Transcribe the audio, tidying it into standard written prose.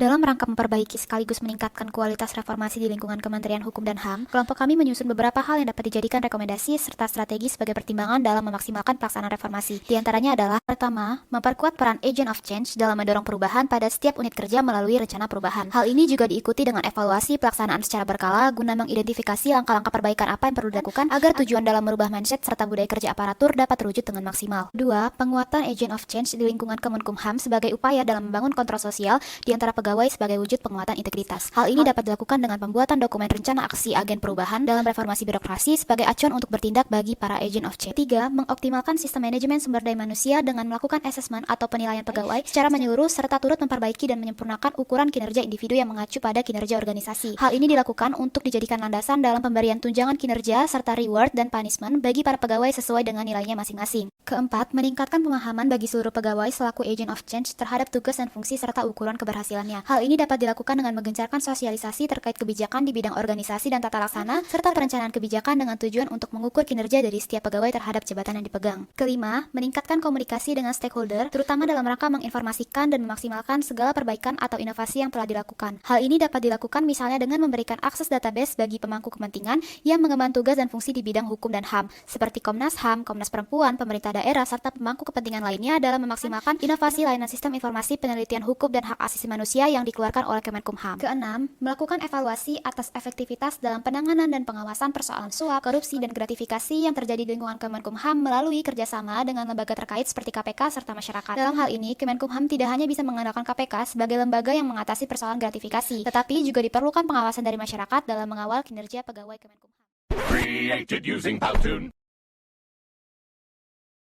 Dalam rangka memperbaiki sekaligus meningkatkan kualitas reformasi di lingkungan Kementerian Hukum dan HAM, kelompok kami menyusun beberapa hal yang dapat dijadikan rekomendasi serta strategi sebagai pertimbangan dalam memaksimalkan pelaksanaan reformasi. Di antaranya adalah, pertama, memperkuat peran agent of change dalam mendorong perubahan pada setiap unit kerja melalui rencana perubahan. Hal ini juga diikuti dengan evaluasi pelaksanaan secara berkala guna mengidentifikasi langkah-langkah perbaikan apa yang perlu dilakukan agar tujuan dalam merubah mindset serta budaya kerja aparatur dapat terwujud dengan maksimal. Dua, penguatan agent of change di lingkungan Kemenkumham sebagai upaya dalam membangun kontrol sosial di antara pegawai sebagai wujud penguatan integritas. Hal ini dapat dilakukan dengan pembuatan dokumen rencana aksi agen perubahan dalam reformasi birokrasi sebagai acuan untuk bertindak bagi para agent of change. Tiga, mengoptimalkan sistem manajemen sumber daya manusia dengan melakukan asesmen atau penilaian pegawai secara menyeluruh serta turut memperbaiki dan menyempurnakan ukuran kinerja individu yang mengacu pada kinerja organisasi. Hal ini dilakukan untuk dijadikan landasan dalam pemberian tunjangan kinerja serta reward dan punishment bagi para pegawai sesuai dengan nilainya masing-masing. Keempat, meningkatkan pemahaman bagi seluruh pegawai selaku agent of change terhadap tugas dan fungsi serta ukuran keberhasilannya. Hal ini dapat dilakukan dengan menggencarkan sosialisasi terkait kebijakan di bidang organisasi dan tata laksana, serta perencanaan kebijakan dengan tujuan untuk mengukur kinerja dari setiap pegawai terhadap jabatan yang dipegang. Kelima, meningkatkan komunikasi dengan stakeholder, terutama dalam rangka menginformasikan dan memaksimalkan segala perbaikan atau inovasi yang telah dilakukan. Hal ini dapat dilakukan misalnya dengan memberikan akses database bagi pemangku kepentingan yang mengemban tugas dan fungsi di bidang hukum dan HAM, seperti Komnas HAM, Komnas Perempuan, pemerintah daerah, serta pemangku kepentingan lainnya dalam memaksimalkan inovasi layanan sistem informasi penelitian hukum dan hak asasi manusia yang dikeluarkan oleh Kemenkumham. Keenam, melakukan evaluasi atas efektivitas dalam penanganan dan pengawasan persoalan suap, korupsi, dan gratifikasi yang terjadi di lingkungan Kemenkumham melalui kerjasama dengan lembaga terkait seperti KPK serta masyarakat. Dalam hal ini, Kemenkumham tidak hanya bisa mengandalkan KPK sebagai lembaga yang mengatasi persoalan gratifikasi, tetapi juga diperlukan pengawasan dari masyarakat dalam mengawal kinerja pegawai Kemenkumham. Created using Powtoon.